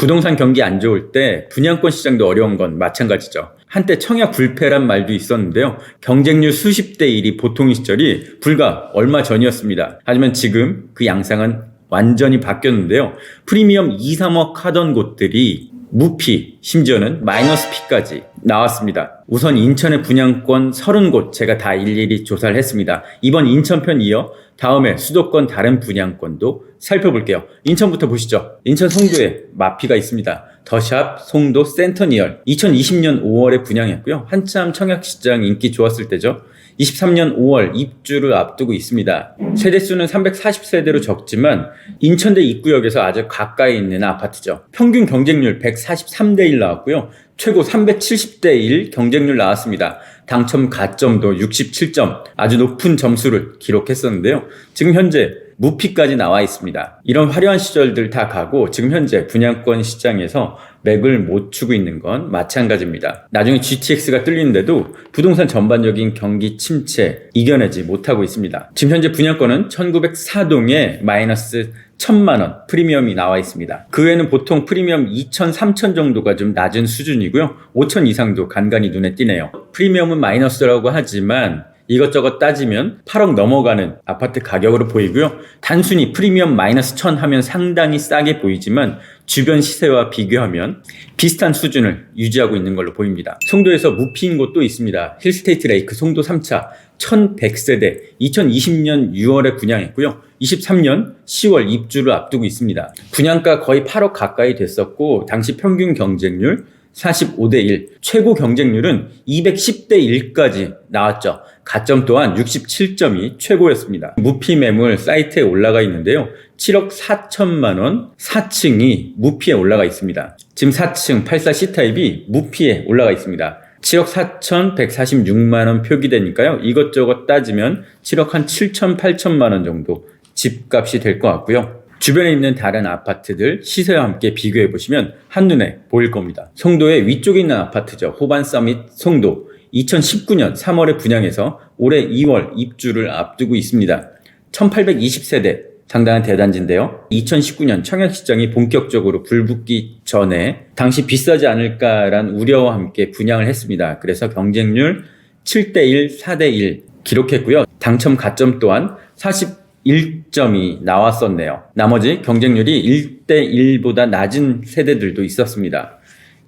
부동산 경기 안 좋을 때 분양권 시장도 어려운 건 마찬가지죠. 한때 청약 불패란 말도 있었는데요. 경쟁률 수십 대 1이 보통인 시절이 불과 얼마 전이었습니다. 하지만 지금 그 양상은 완전히 바뀌었는데요. 프리미엄 2, 3억 하던 곳들이 무피, 심지어는 마이너스 피까지 나왔습니다. 우선 인천의 분양권 30곳 제가 다 일일이 조사를 했습니다. 이번 인천편 이어 다음에 수도권 다른 분양권도 살펴볼게요. 인천부터 보시죠. 인천 송도에 마피가 있습니다. 더샵 송도 센터니얼 2020년 5월에 분양했고요. 한참 청약시장 인기 좋았을 때죠. 23년 5월 입주를 앞두고 있습니다. 세대수는 340세대로 적지만 인천대 입구역에서 아주 가까이 있는 아파트죠. 평균 경쟁률 143대 1 나왔고요. 최고 370대 1 경쟁률 나왔습니다. 당첨 가점도 67점, 아주 높은 점수를 기록했었는데요. 지금 현재 무피까지 나와 있습니다. 이런 화려한 시절들 다 가고 지금 현재 분양권 시장에서 맥을 못 추고 있는 건 마찬가지입니다. 나중에 GTX가 뚫리는데도 부동산 전반적인 경기 침체 이겨내지 못하고 있습니다. 지금 현재 분양권은 1904동에 마이너스 1000만원 프리미엄이 나와 있습니다. 그 외에는 보통 프리미엄 2000, 3000 정도가 좀 낮은 수준이고요. 5000 이상도 간간히 눈에 띄네요. 프리미엄은 마이너스라고 하지만 이것저것 따지면 8억 넘어가는 아파트 가격으로 보이고요. 단순히 프리미엄 마이너스 1000 하면 상당히 싸게 보이지만 주변 시세와 비교하면 비슷한 수준을 유지하고 있는 걸로 보입니다. 송도에서 무피인 곳도 있습니다. 힐스테이트 레이크 송도 3차 1100세대 2020년 6월에 분양했고요. 23년 10월 입주를 앞두고 있습니다. 분양가 거의 8억 가까이 됐었고 당시 평균 경쟁률 45대 1, 최고 경쟁률은 210대 1까지 나왔죠. 가점 또한 67점이 최고였습니다. 무피 매물 사이트에 올라가 있는데요. 7억 4천만 원 4층이 무피에 올라가 있습니다. 지금 4층 84C타입이 무피에 올라가 있습니다. 7억 4,146만 원 표기되니까요. 이것저것 따지면 7억 한 7천 8천만 원 정도 집값이 될 것 같고요. 주변에 있는 다른 아파트들 시세와 함께 비교해 보시면 한눈에 보일 겁니다. 송도의 위쪽에 있는 아파트죠. 호반 서밋 송도 2019년 3월에 분양해서 올해 2월 입주를 앞두고 있습니다. 1820세대 상당한 대단지인데요. 2019년 청약시장이 본격적으로 불붙기 전에 당시 비싸지 않을까란 우려와 함께 분양을 했습니다. 그래서 경쟁률 7대1, 4대1 기록했고요. 당첨 가점 또한 41점이 나왔었네요. 나머지 경쟁률이 1대1보다 낮은 세대들도 있었습니다.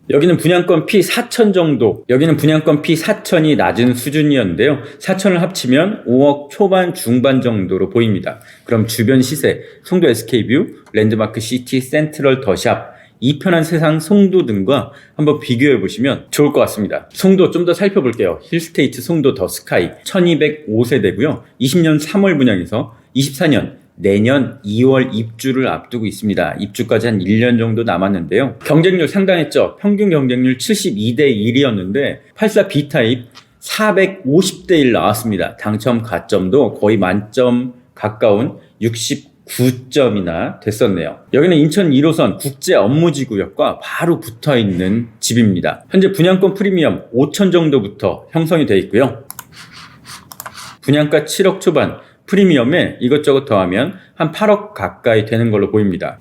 여기는 분양권 피 4천 정도, 여기는 분양권 피 4천이 낮은 수준이었는데요. 4천을 합치면 5억 초반 중반 정도로 보입니다. 그럼 주변 시세, 송도 SK뷰, 랜드마크 시티, 센트럴 더샵, 이편한 세상 송도 등과 한번 비교해 보시면 좋을 것 같습니다. 송도 좀 더 살펴볼게요. 힐스테이트 송도 더 스카이 1205세대고요. 20년 3월 분양에서 24년 내년 2월 입주를 앞두고 있습니다. 입주까지 한 1년 정도 남았는데요. 경쟁률 상당했죠. 평균 경쟁률 72대 1이었는데 84B타입 450대 1 나왔습니다. 당첨 가점도 거의 만점 가까운 69점이나 됐었네요. 여기는 인천 1호선 국제 업무지구역과 바로 붙어있는 집입니다. 현재 분양권 프리미엄 5천 정도부터 형성이 되어 있고요. 분양가 7억 초반, 프리미엄에 이것저것 더하면 한 8억 가까이 되는 걸로 보입니다.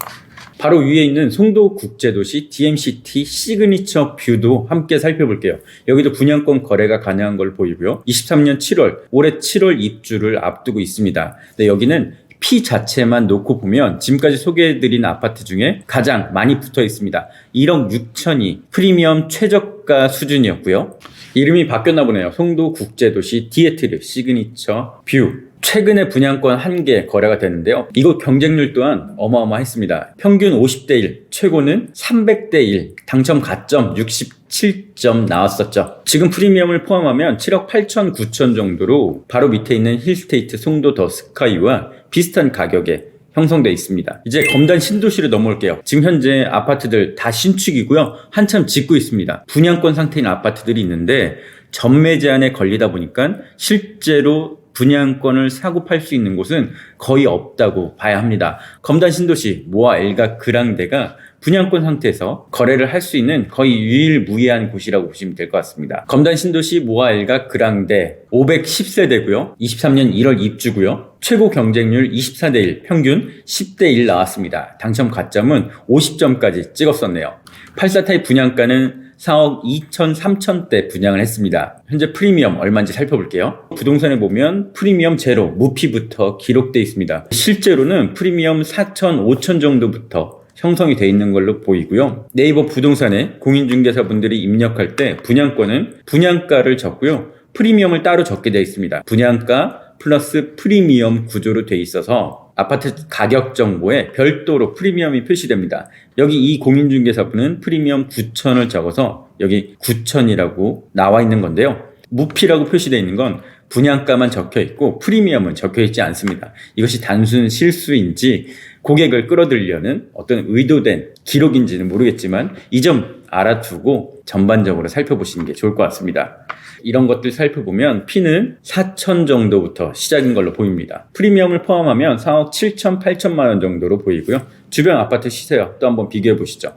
바로 위에 있는 송도국제도시 DMCT 시그니처 뷰도 함께 살펴볼게요. 여기도 분양권 거래가 가능한 걸로 보이고요. 23년 7월, 올해 7월 입주를 앞두고 있습니다. 근데 여기는 피 자체만 놓고 보면 지금까지 소개해드린 아파트 중에 가장 많이 붙어 있습니다. 1억 6천이 프리미엄 최저가 수준이었고요. 이름이 바뀌었나 보네요. 송도국제도시 디에트르 시그니처 뷰. 최근에 분양권 1개 거래가 됐는데요. 이곳 경쟁률 또한 어마어마했습니다. 평균 50대 1, 최고는 300대 1, 당첨 가점 67점 나왔었죠. 지금 프리미엄을 포함하면 7억 8천 9천 정도로 바로 밑에 있는 힐스테이트 송도 더 스카이와 비슷한 가격에 형성되어 있습니다. 이제 검단 신도시로 넘어올게요. 지금 현재 아파트들 다 신축이고요. 한참 짓고 있습니다. 분양권 상태인 아파트들이 있는데 전매 제한에 걸리다 보니까 실제로 분양권을 사고 팔 수 있는 곳은 거의 없다고 봐야 합니다. 검단 신도시 모아 엘가 그랑데가 분양권 상태에서 거래를 할 수 있는 거의 유일무이한 곳이라고 보시면 될 것 같습니다. 검단 신도시 모아일가 그랑데 510세대고요. 23년 1월 입주고요. 최고 경쟁률 24대 1, 평균 10대 1 나왔습니다. 당첨 가점은 50점까지 찍었었네요. 84타입 분양가는 4억 2천 3천대 분양을 했습니다. 현재 프리미엄 얼마인지 살펴볼게요. 부동산에 보면 프리미엄 제로, 무피부터 기록되어 있습니다. 실제로는 프리미엄 4천, 5천 정도부터 형성이 되어 있는 걸로 보이고요. 네이버 부동산에 공인중개사분들이 입력할 때 분양권은 분양가를 적고요. 프리미엄을 따로 적게 되어 있습니다. 분양가 플러스 프리미엄 구조로 되어 있어서 아파트 가격 정보에 별도로 프리미엄이 표시됩니다. 여기 이 공인중개사분은 프리미엄 9천을 적어서 여기 9천이라고 나와 있는 건데요. 무피라고 표시되어 있는 건 분양가만 적혀 있고 프리미엄은 적혀 있지 않습니다. 이것이 단순 실수인지 고객을 끌어들이려는 어떤 의도된 기록인지는 모르겠지만 이 점 알아두고 전반적으로 살펴보시는 게 좋을 것 같습니다. 이런 것들 살펴보면 P는 4천 정도부터 시작인 걸로 보입니다. 프리미엄을 포함하면 4억 7천, 8천만 원 정도로 보이고요. 주변 아파트 시세와 또 한번 비교해 보시죠.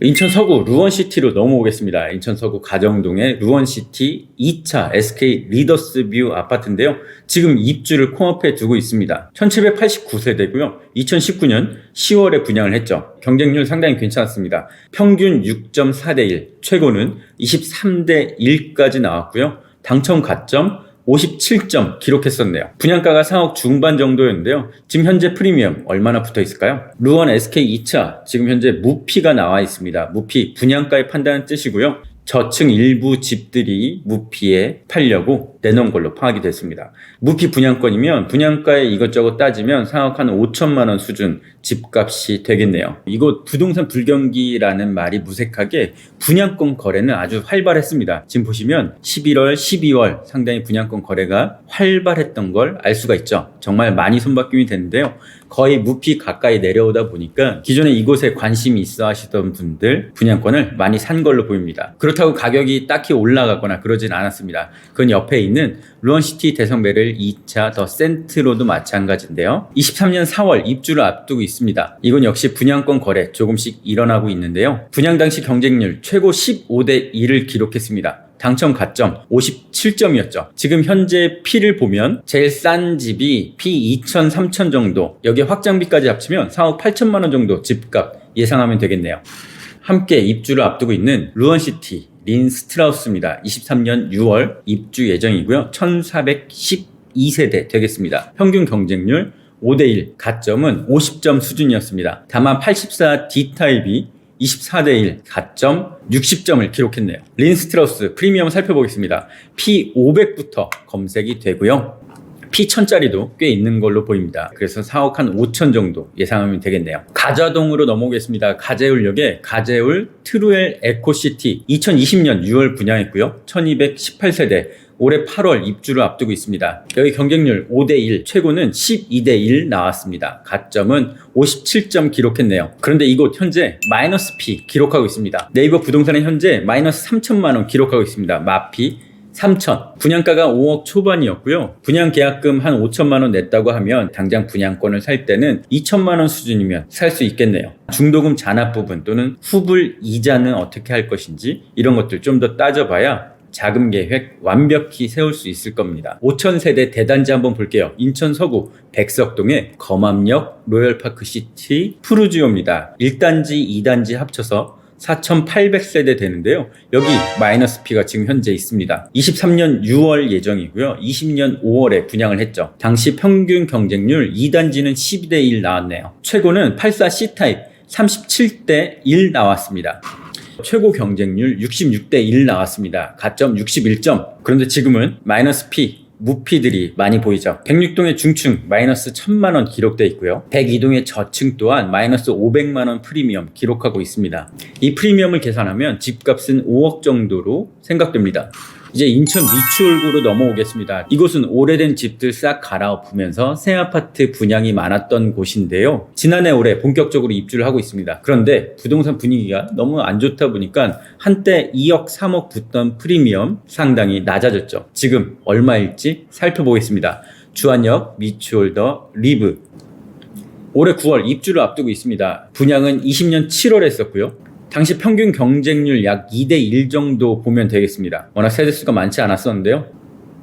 인천 서구 루원시티로 넘어오겠습니다. 인천 서구 가정동의 루원시티 2차 SK 리더스뷰 아파트인데요. 지금 입주를 코앞에 두고 있습니다. 1789세대고요. 2019년 10월에 분양을 했죠. 경쟁률 상당히 괜찮았습니다. 평균 6.4대 1, 최고는 23대 1까지 나왔고요. 당첨 가점 57점 기록했었네요. 분양가가 4억 중반 정도였는데요. 지금 현재 프리미엄 얼마나 붙어 있을까요? 루원 SK 2차 지금 현재 무피가 나와 있습니다. 무피 분양가에 판단한 뜻이고요. 저층 일부 집들이 무피에 팔려고 내놓은 걸로 파악이 됐습니다. 무피 분양권이면 분양가에 이것저것 따지면 4억 한 5천만 원 수준 집값이 되겠네요. 이곳 부동산 불경기라는 말이 무색하게 분양권 거래는 아주 활발했습니다. 지금 보시면 11월, 12월 상당히 분양권 거래가 활발했던 걸 알 수가 있죠. 정말 많이 손바뀜이 됐는데요. 거의 무피 가까이 내려오다 보니까 기존에 이곳에 관심이 있어 하시던 분들 분양권을 많이 산 걸로 보입니다. 그렇다고 가격이 딱히 올라가거나 그러진 않았습니다. 그건 옆에 있는 루원시티 대성베를 2차 더 센트로도 마찬가지인데요. 23년 4월 입주를 앞두고 있습니다. 이건 역시 분양권 거래 조금씩 일어나고 있는데요. 분양 당시 경쟁률 최고 15대 1을 기록했습니다. 당첨 가점 57점이었죠. 지금 현재 P를 보면 제일 싼 집이 P 2천, 3천 정도, 여기에 확장비까지 합치면 4억 8천만 원 정도 집값 예상하면 되겠네요. 함께 입주를 앞두고 있는 루원시티 린스트라우스입니다. 23년 6월 입주 예정이고요. 1412세대 되겠습니다. 평균 경쟁률 5대1, 가점은 50점 수준이었습니다. 다만 84 D타입이 24대 1, 가점 60점을 기록했네요. 린스트라우스 프리미엄 살펴보겠습니다. P500부터 검색이 되고요. P1000짜리도 꽤 있는 걸로 보입니다. 그래서 4억 한 5천 정도 예상하면 되겠네요. 가자동으로 넘어오겠습니다. 가재울역에 가재울 트루엘 에코시티 2020년 6월 분양했고요. 1218세대 올해 8월 입주를 앞두고 있습니다. 여기 경쟁률 5대1, 최고는 12대 1 나왔습니다. 가점은 57점 기록했네요. 그런데 이곳 현재 마이너스 P 기록하고 있습니다. 네이버 부동산은 현재 마이너스 3천만 원 기록하고 있습니다. 마피 3천. 분양가가 5억 초반이었고요. 분양 계약금 한 5천만 원 냈다고 하면 당장 분양권을 살 때는 2천만 원 수준이면 살 수 있겠네요. 중도금 잔압 부분 또는 후불 이자는 어떻게 할 것인지 이런 것들 좀 더 따져봐야 자금 계획 완벽히 세울 수 있을 겁니다. 5,000세대 대단지 한번 볼게요. 인천 서구 백석동의 검암역 로열파크시티 푸르지오입니다. 1단지, 2단지 합쳐서 4,800세대 되는데요. 여기 마이너스 P가 지금 현재 있습니다. 23년 6월 예정이고요. 20년 5월에 분양을 했죠. 당시 평균 경쟁률 2단지는 12대 1 나왔네요. 최고는 84 C타입 37대 1 나왔습니다. 최고 경쟁률 66대 1 나왔습니다. 가점 61점. 그런데 지금은 마이너스 P, 무피들이 많이 보이죠. 106동의 중층 마이너스 1,000만 원 기록되어 있고요. 102동의 저층 또한 마이너스 500만 원 프리미엄 기록하고 있습니다. 이 프리미엄을 계산하면 집값은 5억 정도로 생각됩니다. 이제 인천 미추홀구로 넘어오겠습니다. 이곳은 오래된 집들 싹 갈아엎으면서 새 아파트 분양이 많았던 곳인데요. 지난해 올해 본격적으로 입주를 하고 있습니다. 그런데 부동산 분위기가 너무 안 좋다 보니까 한때 2억, 3억 붙던 프리미엄 상당히 낮아졌죠. 지금 얼마일지 살펴보겠습니다. 주안역 미추홀더 리브 올해 9월 입주를 앞두고 있습니다. 분양은 20년 7월에 했었고요. 당시 평균 경쟁률 약 2대1 정도 보면 되겠습니다. 워낙 세대수가 많지 않았었는데요.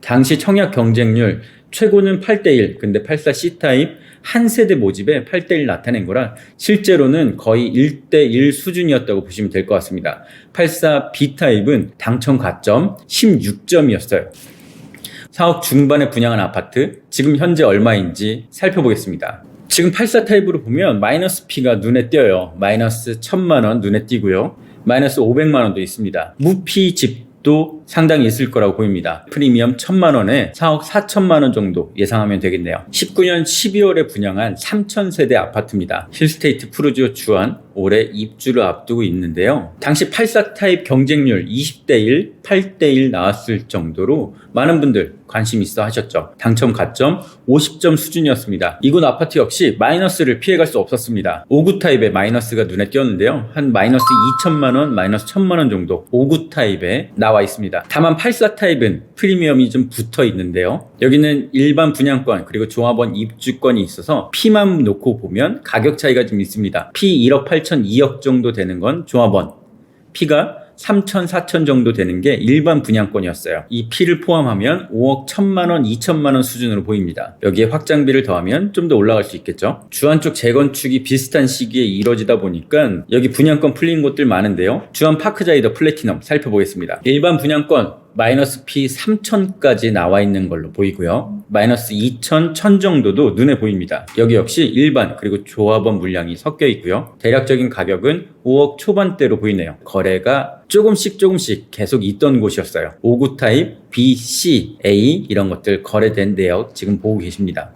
당시 청약 경쟁률 최고는 8대1, 근데 84 C타입 한 세대 모집에 8대1 나타낸 거라 실제로는 거의 1대1 수준이었다고 보시면 될 것 같습니다. 84 B타입은 당첨 가점 16점이었어요. 4억 중반에 분양한 아파트, 지금 현재 얼마인지 살펴보겠습니다. 지금 84 타입으로 보면 마이너스 P가 눈에 띄어요. 마이너스 1000만 원 눈에 띄고요. 마이너스 500만 원도 있습니다. 무피 집도 상당히 있을 거라고 보입니다. 프리미엄 1000만 원에 4억 4천만 원 정도 예상하면 되겠네요. 19년 12월에 분양한 3000세대 아파트입니다. 힐스테이트 푸르지오 주안 올해 입주를 앞두고 있는데요. 당시 84 타입 경쟁률 20대1, 8대1 나왔을 정도로 많은 분들 관심 있어 하셨죠. 당첨 가점 50점 수준이었습니다. 이곳 아파트 역시 마이너스를 피해갈 수 없었습니다. 59 타입의 마이너스가 눈에 띄었는데요. 한 마이너스 2천만 원, 마이너스 1000만 원 정도 59 타입에 나와 있습니다. 다만 84 타입은 프리미엄이 좀 붙어 있는데요. 여기는 일반 분양권 그리고 조합원 입주권이 있어서 P만 놓고 보면 가격 차이가 좀 있습니다. P 1억 8천 2억 정도 되는 건 조합원, P가 3천, 4천 정도 되는 게 일반 분양권이었어요. 이 P를 포함하면 5억 1천만 원, 2천만 원 수준으로 보입니다. 여기에 확장비를 더하면 좀 더 올라갈 수 있겠죠. 주안 쪽 재건축이 비슷한 시기에 이뤄지다 보니까 여기 분양권 풀린 곳들 많은데요. 주안 파크자이더 플래티넘 살펴보겠습니다. 일반 분양권 마이너스 P 3천까지 나와 있는 걸로 보이고요. 마이너스 2천, 1000 정도도 눈에 보입니다. 여기 역시 일반 그리고 조합원 물량이 섞여 있고요. 대략적인 가격은 5억 초반대로 보이네요. 거래가 조금씩 계속 있던 곳이었어요. 59 타입, B, C, A 이런 것들 거래된 내역 지금 보고 계십니다.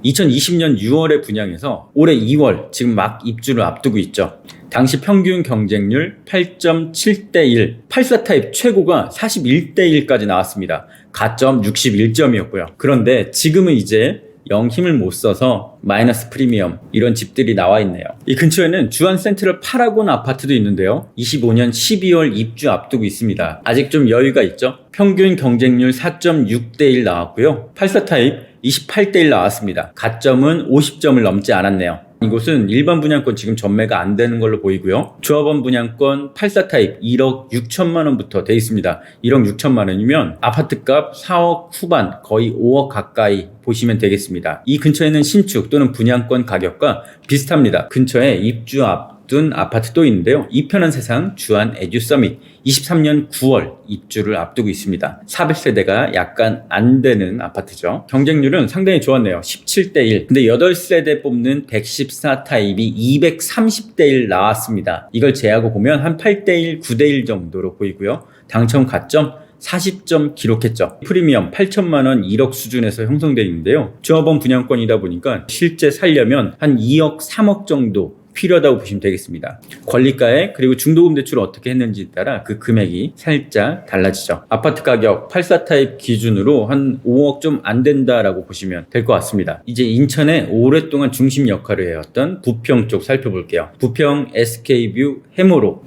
2020년 6월에 분양해서 올해 2월 지금 막 입주를 앞두고 있죠. 당시 평균 경쟁률 8.7대1, 84 타입 최고가 41대1까지 나왔습니다. 가점 61점이었고요. 그런데 지금은 이제 영 힘을 못 써서 마이너스 프리미엄 이런 집들이 나와 있네요. 이 근처에는 주안 센트럴 파라곤 아파트도 있는데요. 25년 12월 입주 앞두고 있습니다. 아직 좀 여유가 있죠. 평균 경쟁률 4.6대1 나왔고요. 84 타입 28대1 나왔습니다. 가점은 50점을 넘지 않았네요. 이곳은 일반 분양권 지금 전매가 안 되는 걸로 보이고요. 조합원 분양권 84 타입 1억 6천만 원부터 돼 있습니다. 1억 6천만 원이면 아파트값 4억 후반 거의 5억 가까이 보시면 되겠습니다. 이 근처에는 신축 또는 분양권 가격과 비슷합니다. 근처에 입주 앞둔 아파트 또 있는데요. 이편한 세상 주안 에듀 서밋 23년 9월 입주를 앞두고 있습니다. 400세대가 약간 안 되는 아파트죠. 경쟁률은 상당히 좋았네요. 17대1. 근데 8세대 뽑는 114 타입이 230대1 나왔습니다. 이걸 제하고 보면 한 8대1, 9대1 정도로 보이고요. 당첨 가점 40점 기록했죠. 프리미엄 8천만 원 1억 수준에서 형성되어 있는데요. 조합원 분양권이다 보니까 실제 살려면 한 2억 3억 정도 필요하다고 보시면 되겠습니다. 권리가액 그리고 중도금 대출을 어떻게 했는지에 따라 그 금액이 살짝 달라지죠. 아파트 가격 84 타입 기준으로 한 5억 좀 안 된다라고 보시면 될 것 같습니다. 이제 인천에 오랫동안 중심 역할을 해왔던 부평 쪽 살펴볼게요. 부평 SK뷰 해모로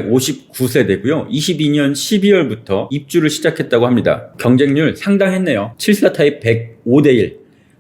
1559세대고요. 22년 12월부터 입주를 시작했다고 합니다. 경쟁률 상당했네요. 74 타입 105대1,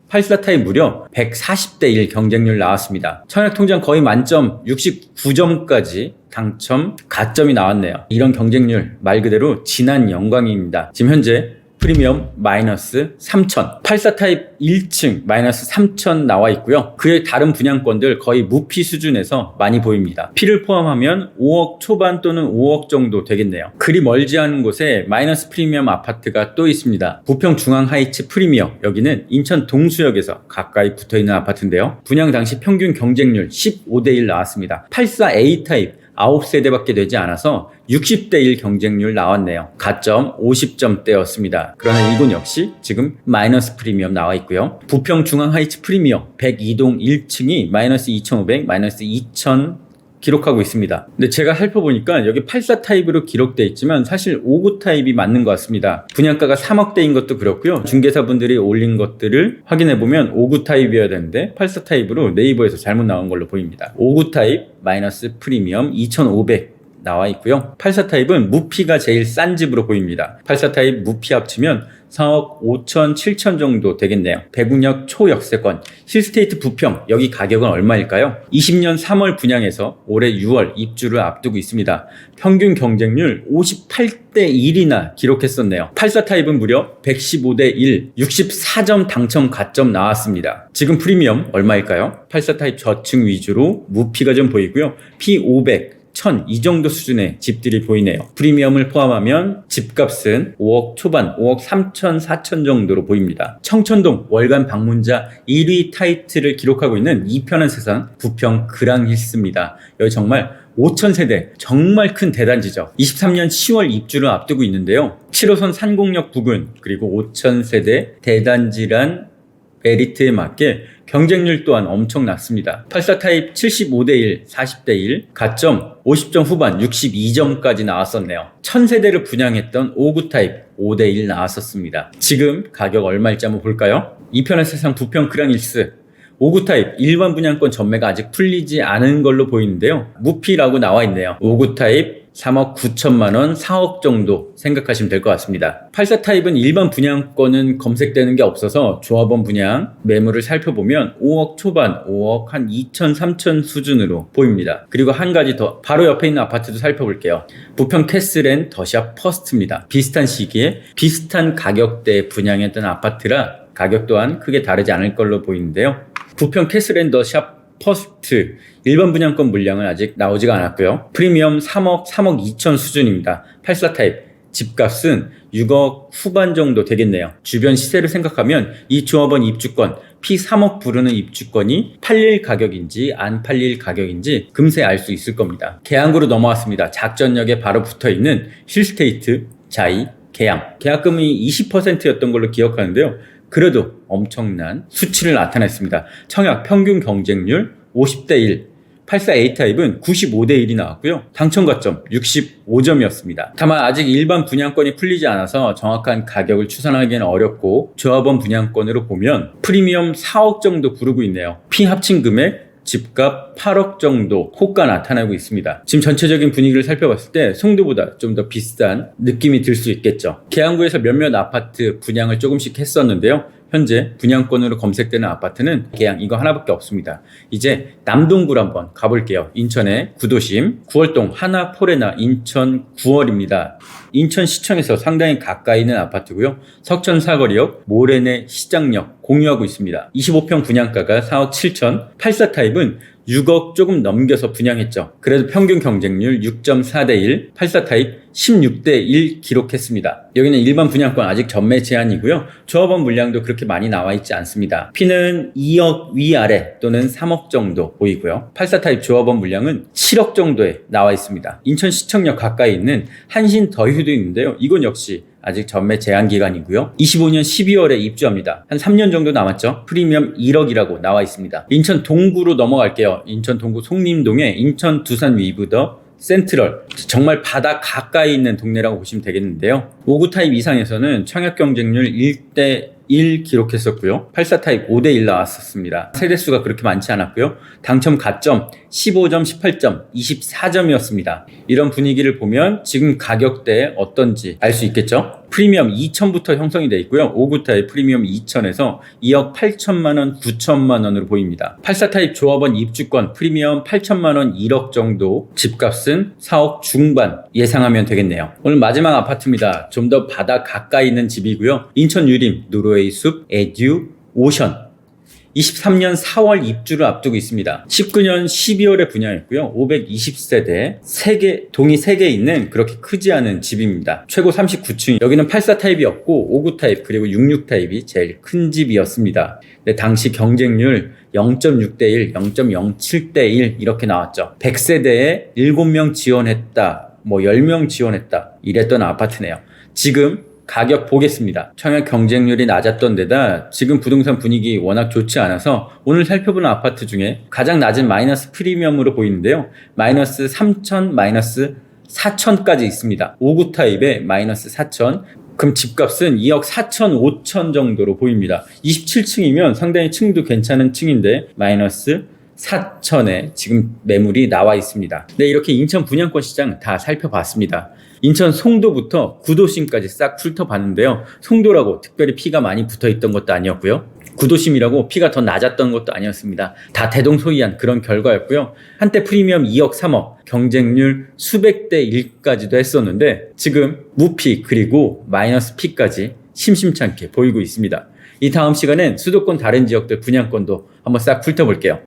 84 타입 무려 140대1 경쟁률 나왔습니다. 청약통장 거의 만점 69점까지 당첨 가점이 나왔네요. 이런 경쟁률 말 그대로 진한 영광입니다. 지금 현재 프리미엄 마이너스 3천, 84 타입 1층 마이너스 3천 나와 있고요. 그의 다른 분양권들 거의 무피 수준에서 많이 보입니다. P를 포함하면 5억 초반 또는 5억 정도 되겠네요. 그리 멀지 않은 곳에 마이너스 프리미엄 아파트가 또 있습니다. 부평 중앙 하이츠 프리미엄, 여기는 인천 동수역에서 가까이 붙어있는 아파트인데요. 분양 당시 평균 경쟁률 15대1 나왔습니다. 84 A 타입 9세대밖에 되지 않아서 60대1 경쟁률 나왔네요. 가점 50점대였습니다. 그러나 이곳 역시 지금 마이너스 프리미엄 나와 있고요. 부평 중앙 하이츠 프리미엄 102동 1층이 마이너스 2,500, 마이너스 2,000 기록하고 있습니다. 근데 제가 살펴보니까 여기 84 타입으로 기록되어 있지만 사실 59 타입이 맞는 것 같습니다. 분양가가 3억대인 것도 그렇고요. 중개사분들이 올린 것들을 확인해보면 59 타입이어야 되는데 84 타입으로 네이버에서 잘못 나온 걸로 보입니다. 59 타입 마이너스 프리미엄 2,500 나와 있고요. 84 타입은 무피가 제일 싼 집으로 보입니다. 84 타입 무피 합치면 4억 5천, 7천 정도 되겠네요. 배국역 초역세권, 힐스테이트 부평, 여기 가격은 얼마일까요? 20년 3월 분양해서 올해 6월 입주를 앞두고 있습니다. 평균 경쟁률 58대 1이나 기록했었네요. 84 타입은 무려 115대 1, 64점 당첨 가점 나왔습니다. 지금 프리미엄 얼마일까요? 84 타입 저층 위주로 무피가 좀 보이고요. P500, 1000 이 정도 수준의 집들이 보이네요. 프리미엄을 포함하면 집값은 5억 초반, 5억 3천, 4천 정도로 보입니다. 청천동 월간 방문자 1위 타이틀을 기록하고 있는 이편한 세상 부평 그랑힐스입니다. 여기 정말 5천 세대, 정말 큰 대단지죠. 23년 10월 입주를 앞두고 있는데요. 7호선 산곡역 부근, 그리고 5천 세대 대단지란 메리트에 맞게 경쟁률 또한 엄청 낮습니다. 84 타입 75대 1, 40대 1, 가점 50점 후반 62점까지 나왔었네요. 1000세대를 분양했던 59 타입 5대 1 나왔었습니다. 지금 가격 얼마일지 한번 볼까요? 이편한 세상 부평 그랑힐스 59 타입 일반 분양권 전매가 아직 풀리지 않은 걸로 보이는데요. 무피라고 나와 있네요. 59 타입 3억 9천만 원, 4억 정도 생각하시면 될 것 같습니다. 84 타입은 일반 분양권은 검색되는 게 없어서 조합원 분양 매물을 살펴보면 5억 초반, 5억 한 2천, 3천 수준으로 보입니다. 그리고 한 가지 더, 바로 옆에 있는 아파트도 살펴볼게요. 부평 캐슬앤 더샵 퍼스트입니다. 비슷한 시기에 비슷한 가격대에 분양했던 아파트라 가격 또한 크게 다르지 않을 걸로 보이는데요. 부평 캐슬앤 더샵 퍼스트 일반 분양권 물량은 아직 나오지가 않았고요. 프리미엄 3억 2천 수준입니다. 84 타입 집값은 6억 후반 정도 되겠네요. 주변 시세를 생각하면 이 조합원 입주권 P3억 부르는 입주권이 팔릴 가격인지 안 팔릴 가격인지 금세 알 수 있을 겁니다. 계양구로 넘어왔습니다. 작전역에 바로 붙어있는 힐스테이트 자이 계양. 계약금이 20%였던 걸로 기억하는데요. 그래도 엄청난 수치를 나타냈습니다. 청약 평균 경쟁률 50대 1, 84A 타입은 95대 1이 나왔고요. 당첨 가점 65점이었습니다. 다만 아직 일반 분양권이 풀리지 않아서 정확한 가격을 추산하기는 어렵고 조합원 분양권으로 보면 프리미엄 4억 정도 부르고 있네요. 피 합친 금액 집값 8억 정도 호가 나타나고 있습니다. 지금 전체적인 분위기를 살펴봤을 때 송도보다 좀 더 비싼 느낌이 들 수 있겠죠. 계양구에서 몇몇 아파트 분양을 조금씩 했었는데요. 현재 분양권으로 검색되는 아파트는 계양 이거 하나밖에 없습니다. 이제 남동구로 한번 가볼게요. 인천의 구도심, 구월동 하나포레나 인천 9월입니다. 인천시청에서 상당히 가까이 있는 아파트고요. 석천 사거리역, 모래내 시장역 공유하고 있습니다. 25평 분양가가 4억 7천, 84 타입은 6억 조금 넘겨서 분양했죠. 그래도 평균 경쟁률 6.4대 1, 84 타입 16대 1 기록했습니다. 여기는 일반 분양권 아직 전매 제한이고요. 조합원 물량도 그렇게 많이 나와 있지 않습니다. P는 2억 위아래 또는 3억 정도 보이고요. 84 타입 조합원 물량은 7억 정도에 나와 있습니다. 인천시청역 가까이 있는 한신 더휴도 있는데요. 이건 역시 아직 전매 제한 기간이고요. 25년 12월에 입주합니다. 한 3년 정도 남았죠. 프리미엄 1억이라고 나와 있습니다. 인천 동구로 넘어갈게요. 인천 동구 송림동에 인천 두산 위브더 센트럴, 정말 바다 가까이 있는 동네라고 보시면 되겠는데요. 59 타입 이상에서는 청약 경쟁률 1대 1 기록했었고요. 84 타입 5대 1 나왔었습니다. 세대수가 그렇게 많지 않았고요. 당첨 가점 15점, 18점, 24점이었습니다. 이런 분위기를 보면 지금 가격대 어떤지 알 수 있겠죠? 프리미엄 2천부터 형성이 되어 있고요. 59 타입 프리미엄 2천에서 2억 8천만 원, 9천만 원으로 보입니다. 84 타입 조합원 입주권 프리미엄 8천만 원, 1억 정도, 집값은 4억 중반 예상하면 되겠네요. 오늘 마지막 아파트입니다. 좀 더 바다 가까이 있는 집이고요. 인천 유림, 노르웨이 숲, 에듀, 오션. 23년 4월 입주를 앞두고 있습니다. 19년 12월에 분양했고요. 520세대 3개, 동이 3개 있는 그렇게 크지 않은 집입니다. 최고 39층. 여기는 84 타입이었고 59 타입 그리고 66 타입이 제일 큰 집이었습니다. 근데 당시 경쟁률 0.6대 1, 0.07대 1 이렇게 나왔죠. 100세대에 7명 지원했다. 10명 지원했다. 이랬던 아파트네요. 지금 가격 보겠습니다. 청약 경쟁률이 낮았던 데다 지금 부동산 분위기 워낙 좋지 않아서 오늘 살펴보는 아파트 중에 가장 낮은 마이너스 프리미엄으로 보이는데요. 마이너스 3천, 마이너스 4천까지 있습니다. 59 타입에 마이너스 4천. 그럼 집값은 2억 4천, 5천 정도로 보입니다. 27층이면 상당히 층도 괜찮은 층인데 마이너스 4천에 지금 매물이 나와 있습니다. 네, 이렇게 인천 분양권 시장 다 살펴봤습니다. 인천 송도부터 구도심까지 싹 훑어봤는데요. 송도라고 특별히 피가 많이 붙어있던 것도 아니었고요. 구도심이라고 피가 더 낮았던 것도 아니었습니다. 다 대동소이한 그런 결과였고요. 한때 프리미엄 2억, 3억, 경쟁률 수백 대 1까지도 했었는데 지금 무피 그리고 마이너스 피까지 심심찮게 보이고 있습니다. 이 다음 시간엔 수도권 다른 지역들 분양권도 한번 싹 훑어볼게요.